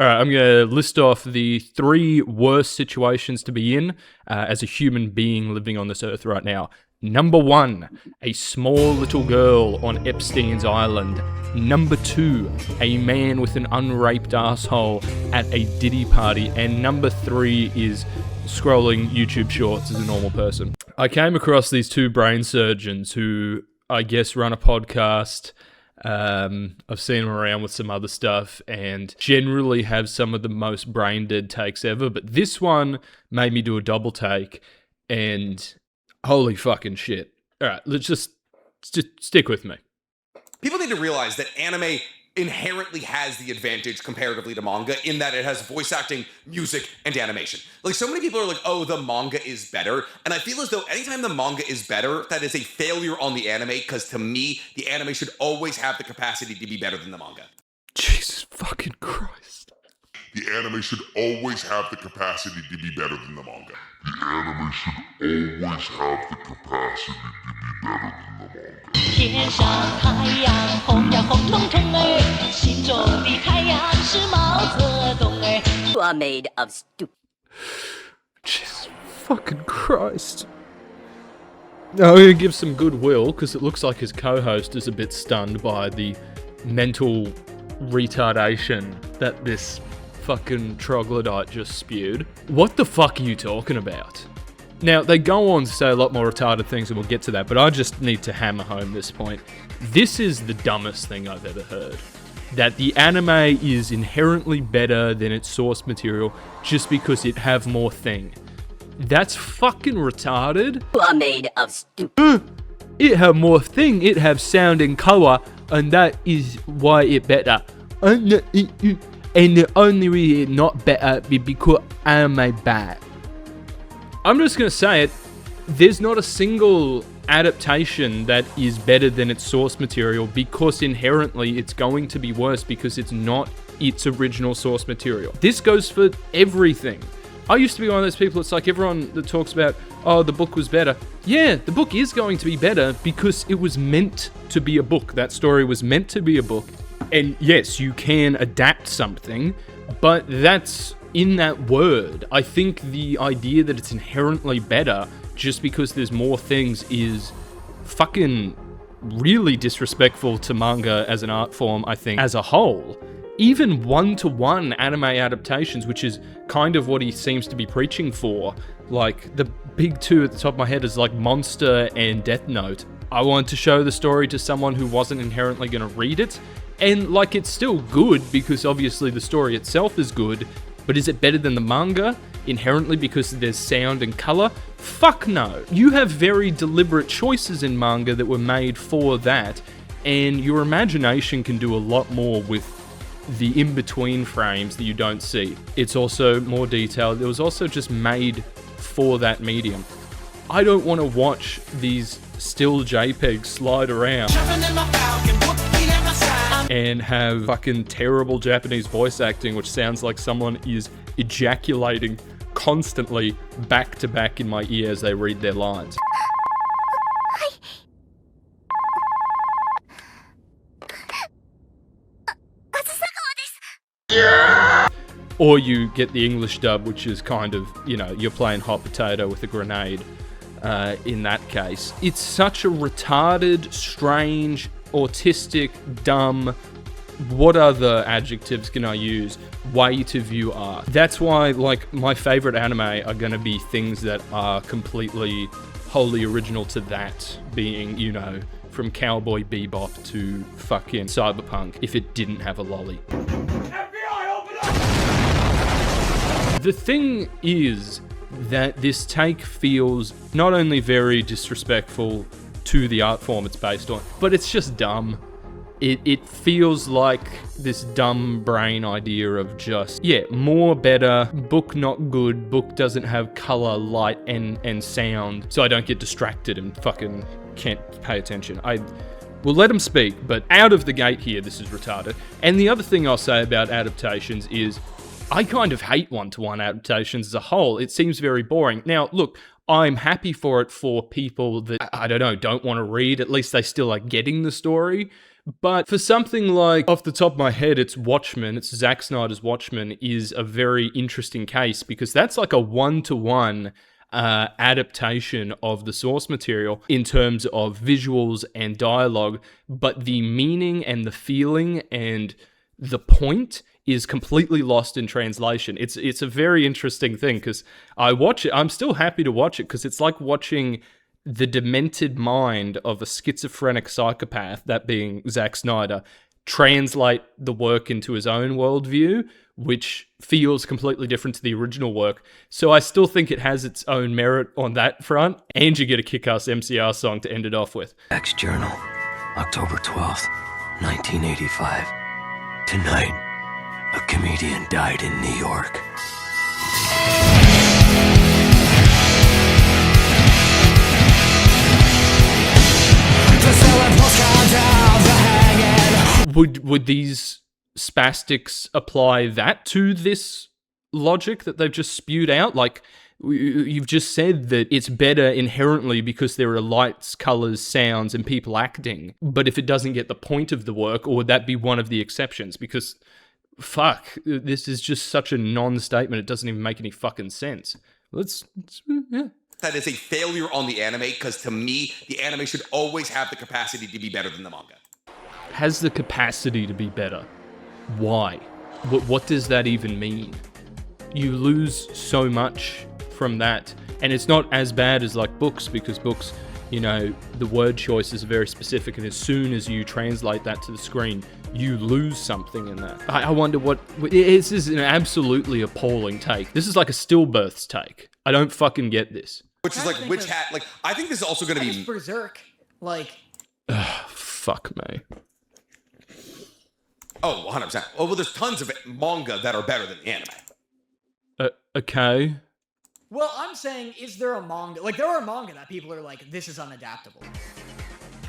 All right, I'm going to list off the 3 worst situations to be in as a human being living on this earth right now. Number 1, a small little girl on Epstein's Island. Number 2, a man with an unraped asshole at a Diddy party. And number 3 is scrolling YouTube shorts as a normal person. I came across these 2 brain surgeons who I guess run a podcast. I've seen them around with some other stuff and generally have some of the most brain dead takes ever, but this one made me do a double take and holy fucking shit. All right, let's just stick with me. People need to realize that anime inherently has the advantage comparatively to manga in that it has voice acting, music, and animation. Like, so many people are like, oh, the manga is better. And I feel as though anytime the manga is better, that is a failure on the anime, because to me, the anime should always have the capacity to be better than the manga. Jesus fucking Christ. The anime should always have the capacity to be better than the manga. The anime should always have the capacity to be better than the manga. 天上太阳红呀红彤彤哎，心中的太阳是毛泽东哎。You are made of stupid. Jesus fucking Christ. Now, I'm going to give some goodwill because it looks like his co-host is a bit stunned by the mental retardation that this fucking troglodyte just spewed. What the fuck are you talking about? Now, they go on to say a lot more retarded things, and we'll get to that, but I just need to hammer home this point. This is the dumbest thing I've ever heard. That the anime is inherently better than its source material just because it have more thing. That's fucking retarded. You are made of stupid. It have more thing, it have sound and color, and that is why it better. And the only reason it not better is because anime bad. I'm just going to say it, there's not a single adaptation that is better than its source material because inherently it's going to be worse because it's not its original source material. This goes for everything. I used to be one of those people, it's like everyone that talks about, oh, the book was better. Yeah, the book is going to be better because it was meant to be a book. That story was meant to be a book. And yes, you can adapt something, but that's in that word. I think the idea that it's inherently better just because there's more things is fucking really disrespectful to manga as an art form, I think, as a whole. Even one-to-one anime adaptations, which is kind of what he seems to be preaching for, like the big 2 at the top of my head is like Monster and Death Note. I want to show the story to someone who wasn't inherently going to read it, and like it's still good because obviously the story itself is good. But is it better than the manga inherently because there's sound and color? Fuck no. You have very deliberate choices in manga that were made for that, and your imagination can do a lot more with the in-between frames that you don't see. It's also more detailed. It was also just made for that medium. I don't want to watch these still JPEGs slide around and have fucking terrible Japanese voice acting, which sounds like someone is ejaculating constantly back to back in my ear as they read their lines. Or you get the English dub, which is kind of, you know, you're playing hot potato with a grenade in that case. It's such a retarded, strange, autistic, dumb, what other adjectives can I use, way to view art. That's why, like, my favorite anime are going to be things that are completely, wholly original to that, being, you know, from Cowboy Bebop to fucking Cyberpunk, if it didn't have a lolly. FBI, open up! The thing is that this take feels not only very disrespectful to the art form it's based on, but it's just dumb. It feels like this dumb brain idea of just, yeah, more better, book not good, book doesn't have color, light, and sound, so I don't get distracted and fucking can't pay attention. I will let him speak, but out of the gate here, this is retarded. And the other thing I'll say about adaptations is, I kind of hate one-to-one adaptations as a whole. It seems very boring. Now, look, I'm happy for it for people that, I don't know, don't want to read. At least they still are getting the story. But for something like, off the top of my head, it's Watchmen, it's Zack Snyder's Watchmen, is a very interesting case because that's like a one-to-one adaptation of the source material in terms of visuals and dialogue, but the meaning and the feeling and the point is completely lost in translation. It's a very interesting thing because I watch it. I'm still happy to watch it because it's like watching the demented mind of a schizophrenic psychopath, that being Zack Snyder, translate the work into his own worldview, which feels completely different to the original work. So I still think it has its own merit on that front. And you get a kick-ass MCR song to end it off with. X Journal, October 12th, 1985. Tonight, a comedian died in New York. Would these spastics apply that to this logic that they've just spewed out? Like, you've just said that it's better inherently because there are lights, colors, sounds, and people acting. But if it doesn't get the point of the work, or would that be one of the exceptions? Because, fuck, this is just such a non-statement, it doesn't even make any fucking sense. Yeah. That is a failure on the anime, because to me, the anime should always have the capacity to be better than the manga. Has the capacity to be better. Why? What does that even mean? You lose so much from that, and it's not as bad as like books, because books, you know, the word choice is very specific, and as soon as you translate that to the screen, you lose something in that. I wonder what... This is an absolutely appalling take. This is like a stillbirths take. I don't fucking get this. Which is like, which hat... Like, I think this is also going to be... Berserk. Like... Fuck me. Oh, 100%. Oh, well, there's tons of manga that are better than the anime. Okay. Well, I'm saying, is there a manga? Like, there are manga that people are like, this is unadaptable.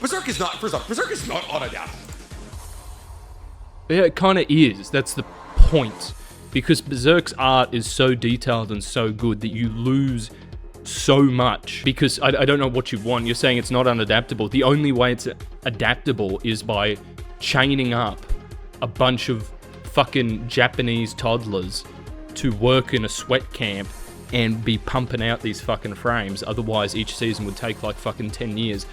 Berserk is not... First off, Berserk is not unadaptable. Yeah, it kind of is. That's the point. Because Berserk's art is so detailed and so good that you lose so much. Because I don't know what you want. You're saying it's not unadaptable. The only way it's adaptable is by chaining up a bunch of fucking Japanese toddlers to work in a sweat camp and be pumping out these fucking frames. Otherwise, each season would take like fucking 10 years.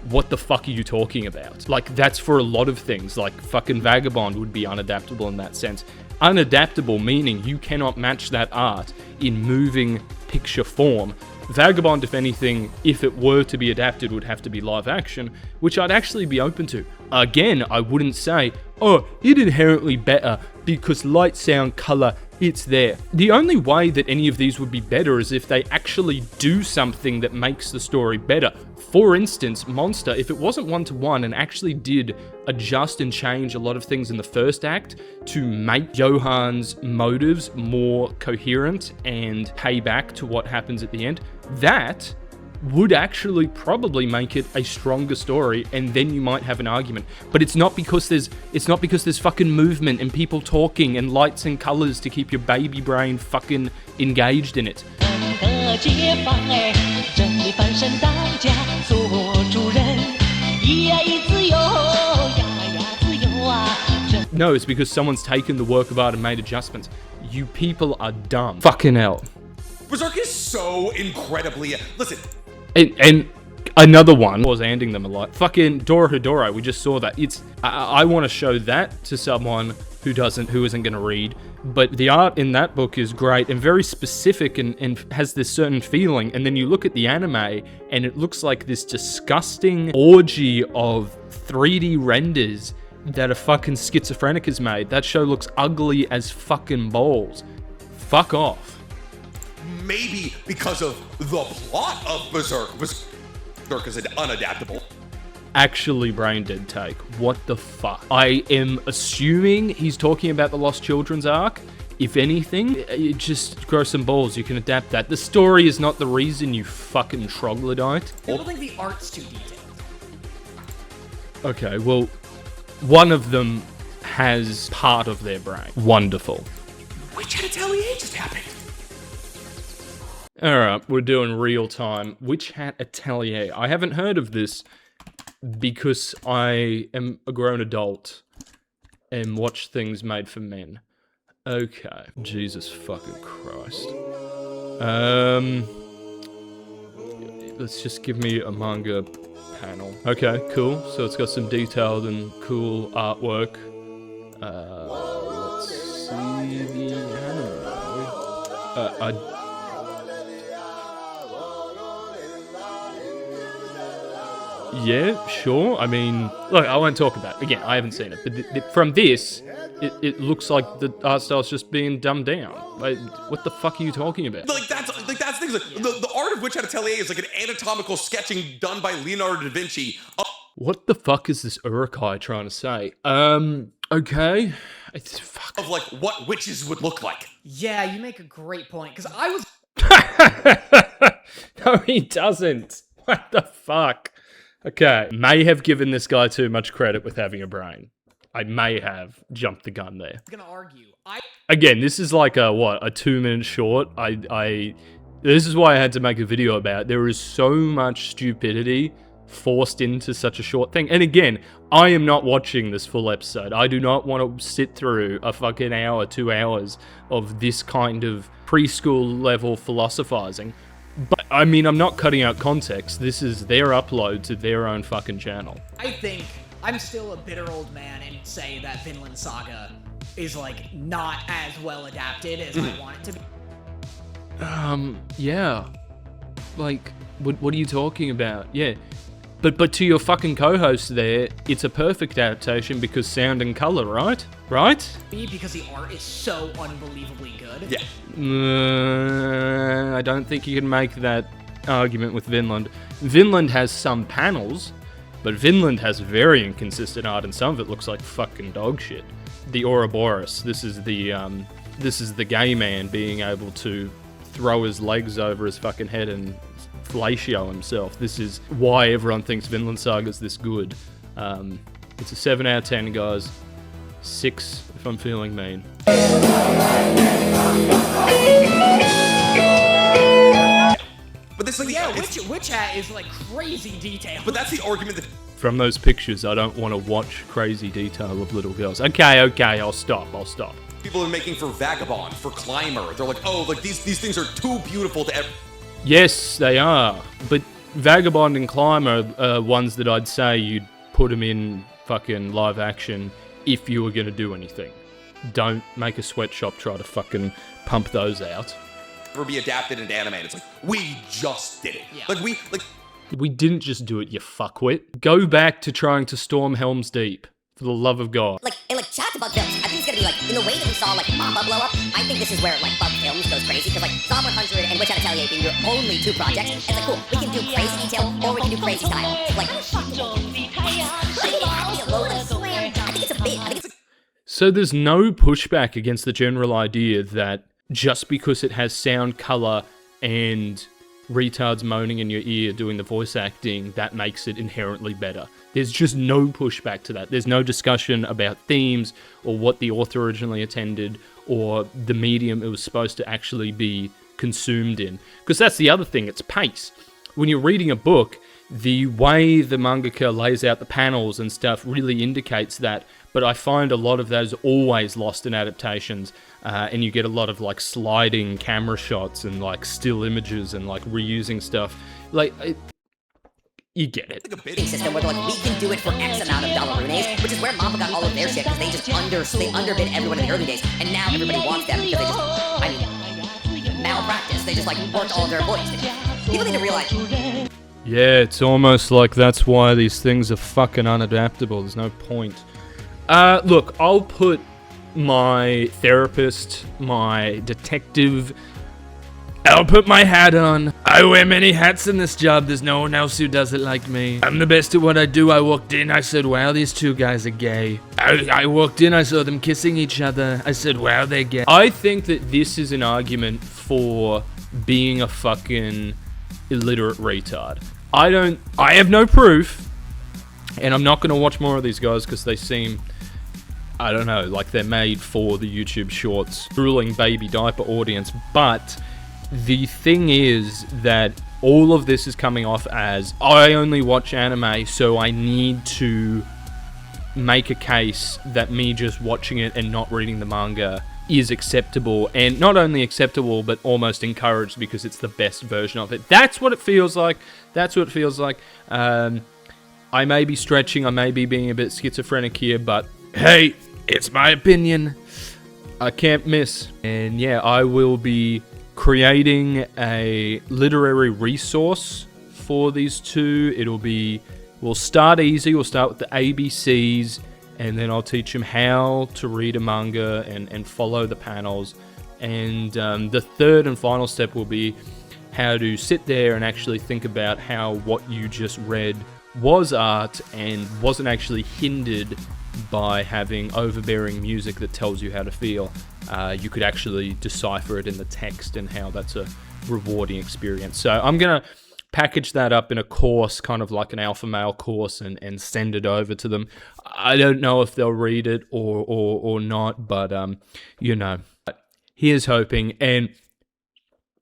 What the fuck are you talking about? Like, that's for a lot of things. Like, fucking Vagabond would be unadaptable in that sense. Unadaptable meaning you cannot match that art in moving picture form. Vagabond, if anything, if it were to be adapted, would have to be live action, which I'd actually be open to. Again, I wouldn't say, oh, it's inherently better because light, sound, color, it's there. The only way that any of these would be better is if they actually do something that makes the story better. For instance, Monster, if it wasn't one-to-one and actually did adjust and change a lot of things in the first act to make Johan's motives more coherent and pay back to what happens at the end, that would actually probably make it a stronger story, and then you might have an argument. But it's not because there's fucking movement and people talking and lights and colors to keep your baby brain fucking engaged in it. No, it's because someone's taken the work of art and made adjustments. You people are dumb. Fucking hell. Berserk is so incredibly... Listen. And another one was handing them a lot. Fucking Dorohedoro, we just saw that. I want to show that to someone who isn't going to read. But the art in that book is great and very specific and has this certain feeling. And then you look at the anime and it looks like this disgusting orgy of 3D renders that a fucking schizophrenic has made. That show looks ugly as fucking balls. Fuck off. Maybe because of the plot of Berserk. Berserk is unadaptable. Actually brain dead take. What the fuck? I am assuming he's talking about the Lost Children's arc. If anything, you just grow some balls. You can adapt that. The story is not the reason, you fucking troglodyte. People think the art's too detailed. Okay, well, one of them has part of their brain. Wonderful. Which Hat Atelier just happened? Alright, we're doing real time. Witch Hat Atelier. I haven't heard of this because I am a grown adult and watch things made for men. Okay. Jesus fucking Christ. Let's just give me a manga panel. Okay, cool. So it's got some detailed and cool artwork. Let's see the anime. Yeah, sure. I mean, look, I won't talk about it. Again, I haven't seen it. But from this, it looks like the art style's just being dumbed down. Like, what the fuck are you talking about? Like that's things. Like, the art of which Hat Atelier is like an anatomical sketching done by Leonardo da Vinci. What the fuck is this Urukai trying to say? Okay. It's fuck. Of like what witches would look like. Yeah, you make a great point, because I was... No, he doesn't. What the fuck? Okay. May have given this guy too much credit with having a brain. I may have jumped the gun there. gonna argue. Again, this is like a 2-minute short. This is why I had to make a video about it. There is so much stupidity forced into such a short thing. And again, I am not watching this full episode. I do not want to sit through a fucking hour, 2 hours of this kind of preschool level philosophizing. But, I mean, I'm not cutting out context. This is their upload to their own fucking channel. I think I'm still a bitter old man and say that Vinland Saga is, like, not as well adapted as I want it to be. Yeah. Like, what are you talking about? Yeah. But to your fucking co-host there, it's a perfect adaptation because sound and color, right? Right? Because the art is so unbelievably good. Yeah. I don't think you can make that argument with Vinland. Vinland has some panels, but Vinland has very inconsistent art, and some of it looks like fucking dog shit. The Ouroboros. This is the gay man being able to throw his legs over his fucking head and fellatio himself. This is why everyone thinks Vinland Saga is this good. It's a 7 out of 10, guys. 6 if I'm feeling mean. But this, like, Yeah, Witch Hat is, like, crazy detailed. But that's the argument that From those pictures, I don't want to watch crazy detail of little girls. Okay, I'll stop. people are making for Vagabond, for Climber. They're like, oh, like these things are too beautiful to ever. Yes, they are. But Vagabond and Climber are ones that I'd say you'd put them in fucking live action if you were going to do anything. Don't make a sweatshop try to fucking pump those out. Ever be adapted into anime. It's like, we just did it. Yeah. We didn't just do it, you fuckwit. Go back to trying to storm Helm's Deep, for the love of God. Like, and like, shout out to Bug Films. I think it's gonna be like, in the way that we saw like Mamba blow up, I think this is where like Bug Films goes crazy, because like Saw 100 and Witch Hat Atelier being your only 2 projects, it's like, cool, we can do crazy detail or we can do crazy style. Like, I think it's a bit, So there's no pushback against the general idea that just because it has sound, color, and retards moaning in your ear doing the voice acting, that makes it inherently better. There's just no pushback to that. There's no discussion about themes or what the author originally intended or the medium it was supposed to actually be consumed in. Because that's the other thing, it's pace. When you're reading a book, the way the mangaka lays out the panels and stuff really indicates that, but I find a lot of that is always lost in adaptations, and you get a lot of like sliding camera shots and like still images and like reusing stuff. Like, you get it. Like a bidding system where they're like, we can do it for X amount of dollarunes, which is where Mappa got all of their shit, because they just underbid everyone in the early days, and now everybody wants them because they just, malpractice. They just like worked all of their employees. People need to realize. Yeah, it's almost like that's why these things are fucking unadaptable. There's no point. Look, I'll put my therapist, my detective, I'll put my hat on. I wear many hats in this job. There's no one else who does it like me. I'm the best at what I do. I walked in, I said, wow, these 2 guys are gay. I walked in, I saw them kissing each other. I said, wow, they're gay. I think that this is an argument for being a fucking illiterate retard. I have no proof, and I'm not going to watch more of these guys because they seem, I don't know, like they're made for the YouTube Shorts drooling baby diaper audience. But the thing is that all of this is coming off as, I only watch anime, so I need to make a case that me just watching it and not reading the manga is acceptable, and not only acceptable, but almost encouraged because it's the best version of it. That's what it feels like. That's what it feels like. I may be stretching, I may be being a bit schizophrenic here, but hey, it's my opinion. I can't miss. And yeah, I will be creating a literary resource for these two. We'll start easy, we'll start with the ABCs, and then I'll teach them how to read a manga and follow the panels. And the third and final step will be how to sit there and actually think about how what you just read was art and wasn't actually hindered by having overbearing music that tells you how to feel. You could actually decipher it in the text and how that's a rewarding experience. So I'm going to package that up in a course, kind of like an alpha male course, and send it over to them. I don't know if they'll read it or not, but here's hoping. And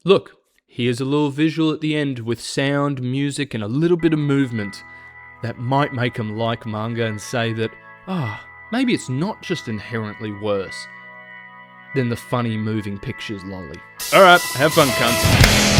look, here's a little visual at the end with sound, music, and a little bit of movement that might make them like manga and say that, maybe it's not just inherently worse than the funny moving pictures lolly. Alright, have fun, cunts.